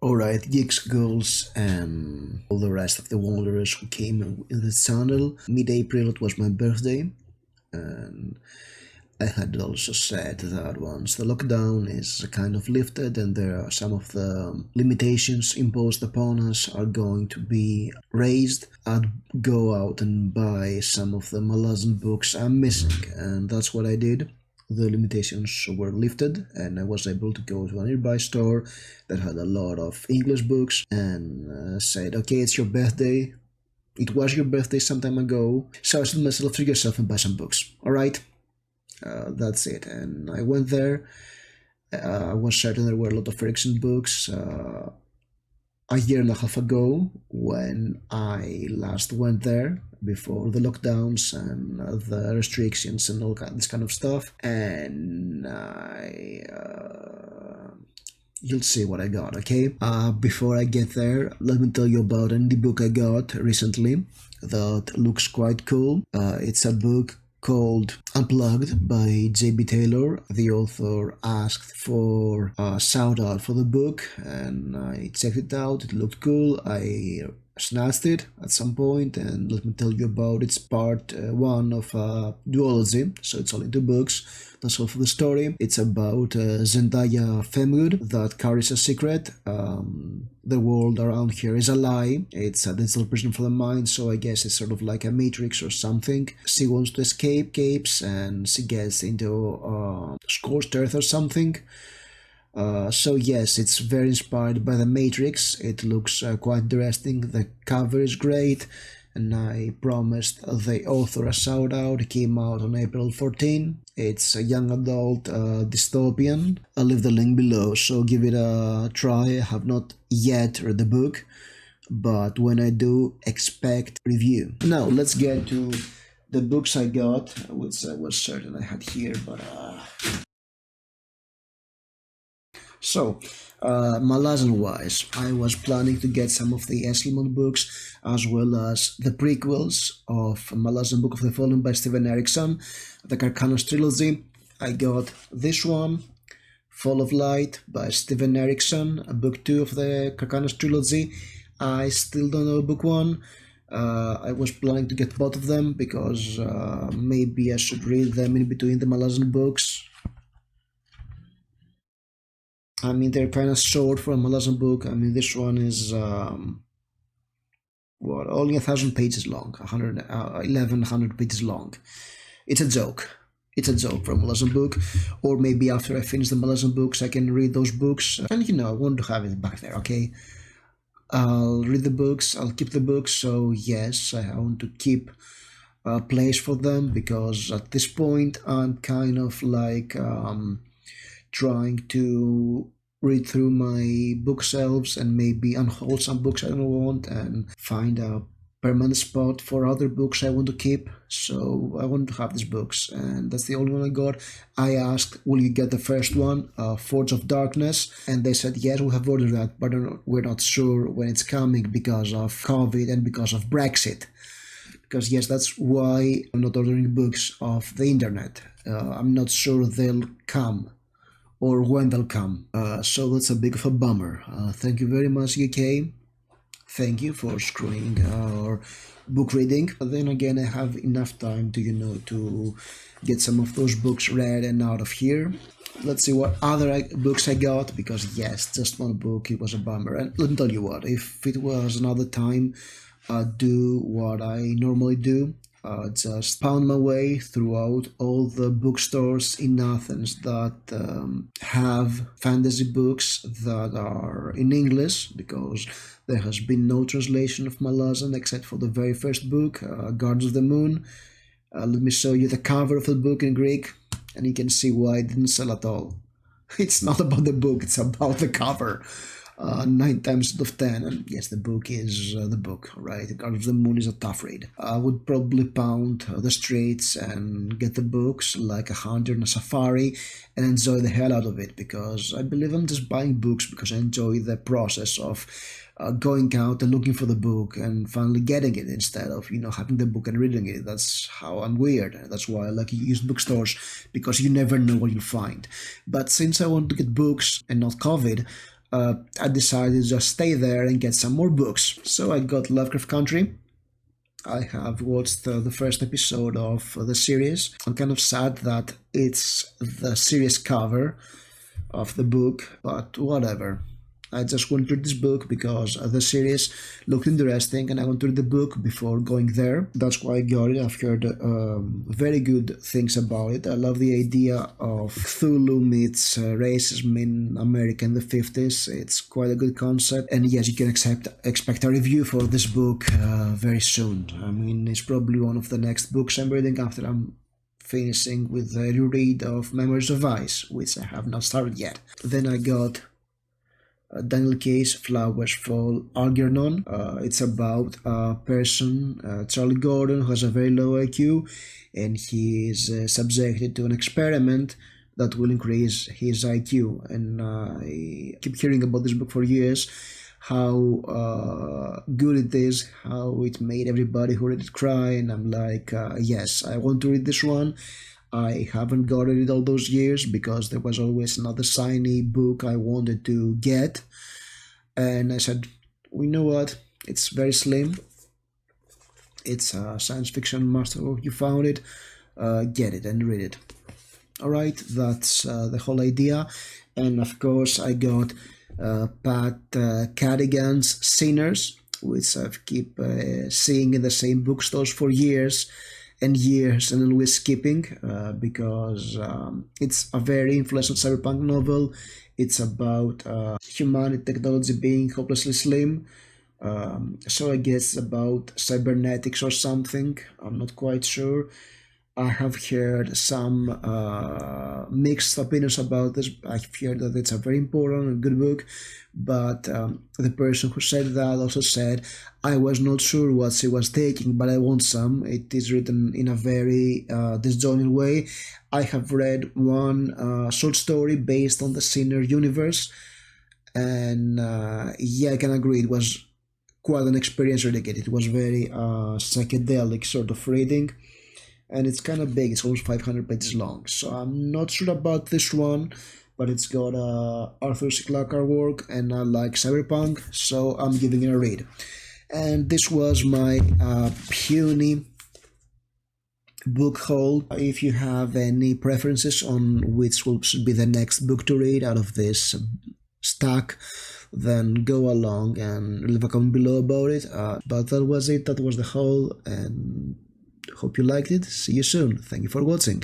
Alright, geeks, girls, and all the rest of the wanderers who came in the channel. Mid-April it was my birthday, and I had also said that once the lockdown is kind of lifted and there are some of the limitations imposed upon us are going to be raised, I'd go out and buy some of the Malazan books I'm missing, and that's what I did. The limitations were lifted and I was able to go to a nearby store that had a lot of English books and said, okay, it's your birthday. It was your birthday some time ago, so I said to myself, treat yourself and buy some books. Alright, that's it. And I went there. I was certain there were a lot of Erikson books. A year and a half ago, when I last went there, before the lockdowns and the restrictions and all this kind of stuff, and you'll see what I got, okay? Before I get there, let me tell you about an indie book I got recently that looks quite cool. It's a book called Unplugged by J.B. Taylor. The author asked for a shout out for the book and I checked it out. It looked cool. I snatched it at some point, and let me tell you about it's part one of a duology, so it's only two books. That's all for the story. It's about Zendaya Femgood that carries a secret. The world around here is a lie. It's a digital prison for the mind, so I guess it's sort of like a matrix or something. She wants to escape capes and she gets into scorched earth or something. So yes, it's very inspired by the Matrix. It looks quite interesting. The cover is great, and I promised the author a shout out. It came out on April 14. It's a young adult dystopian. I'll leave the link below, so give it a try. I have not yet read the book, but when I do, expect review. Now let's get to the books I got, which I was certain I had here, but So, Malazan wise, I was planning to get some of the Esselman books as well as the prequels of Malazan Book of the Fallen by Steven Erikson, the Carcanos trilogy. I got this one, Fall of Light by Steven Erikson, book 2 of the Carcanos trilogy. I still don't know book 1. I was planning to get both of them because maybe I should read them in between the Malazan books. I mean, they're kind of short for a Malazan book. I mean, this one is only 1,000 pages long, 1,100 pages long. It's a joke. It's a joke for a Malazan book. Or maybe after I finish the Malazan books, I can read those books. And I want to have it back there, okay? I'll read the books. I'll keep the books. So yes, I want to keep a place for them because at this point I'm kind of like trying to read through my bookshelves and maybe unhold some books I don't want and find a permanent spot for other books I want to keep. So I want to have these books, and that's the only one I got. I asked, will you get the first one, Forge of Darkness? And they said, yes, we have ordered that, but we're not sure when it's coming because of COVID and because of Brexit. Because yes, that's why I'm not ordering books off the internet. I'm not sure they'll come or when they'll come. So that's a bit of a bummer. Thank you very much, UK. Thank you for screening our book reading. But then again, I have enough time to, to get some of those books read and out of here. Let's see what other books I got, because yes, just one book, it was a bummer. And let me tell you what, if it was another time, I'd do what I normally do. Just found my way throughout all the bookstores in Athens that have fantasy books that are in English, because there has been no translation of Malazan except for the very first book, Guards of the Moon. Let me show you the cover of the book in Greek, and you can see why it didn't sell at all. It's not about the book, it's about the cover. 9 times out of 10, and yes, the book is the book, right? Guard of the Moon is a tough read. I would probably pound the streets and get the books like a hunter in a safari and enjoy the hell out of it, because I believe I'm just buying books because I enjoy the process of going out and looking for the book and finally getting it instead of having the book and reading it. That's how I'm weird. That's why I like used bookstores, because you never know what you'll find. But since I want to get books and not COVID, I decided to just stay there and get some more books. So I got Lovecraft Country. I have watched the first episode of the series. I'm kind of sad that it's the series cover of the book, but whatever. I just want to read this book because the series looked interesting and I want to read the book before going there. That's why I got it. I've heard very good things about it. I love the idea of Cthulhu meets racism in America in the 50s. It's quite a good concept. And yes, you can expect a review for this book very soon. I mean, it's probably one of the next books I'm reading after I'm finishing with a reread of Memories of Ice, which I have not started yet. Then I got Daniel Case, Flowers Fall Algernon. It's about a person, Charlie Gordon, who has a very low IQ, and he is subjected to an experiment that will increase his IQ. And I keep hearing about this book for years, how good it is, how it made everybody who read it cry, and I'm like, yes, I want to read this one. I haven't got it all those years because there was always another shiny book I wanted to get. And I said, well, you know what? It's very slim. It's a science fiction masterwork. You found it. Get it and read it. Alright, that's the whole idea. And of course, I got Pat Cadigan's Sinners, which I keep seeing in the same bookstores for years and years and always skipping because it's a very influential cyberpunk novel. It's about humanity, technology being hopelessly slim. So I guess about cybernetics or something. I'm not quite sure. I have heard some mixed opinions about this. I've heard that it's a very important and good book, but the person who said that also said, I was not sure what she was taking, but I want some. It is written in a very disjointed way. I have read one short story based on the Sinner universe, and yeah, I can agree, it was quite an experience reading it. It was very psychedelic sort of reading. And it's kind of big, it's almost 500 pages long, so I'm not sure about this one, but it's got Arthur C. Clarke artwork and I like cyberpunk, so I'm giving it a read. And this was my puny book haul. If you have any preferences on which should be the next book to read out of this stack, then go along and leave a comment below about it. But that was it, that was the haul, and hope you liked it. See you soon. Thank you for watching.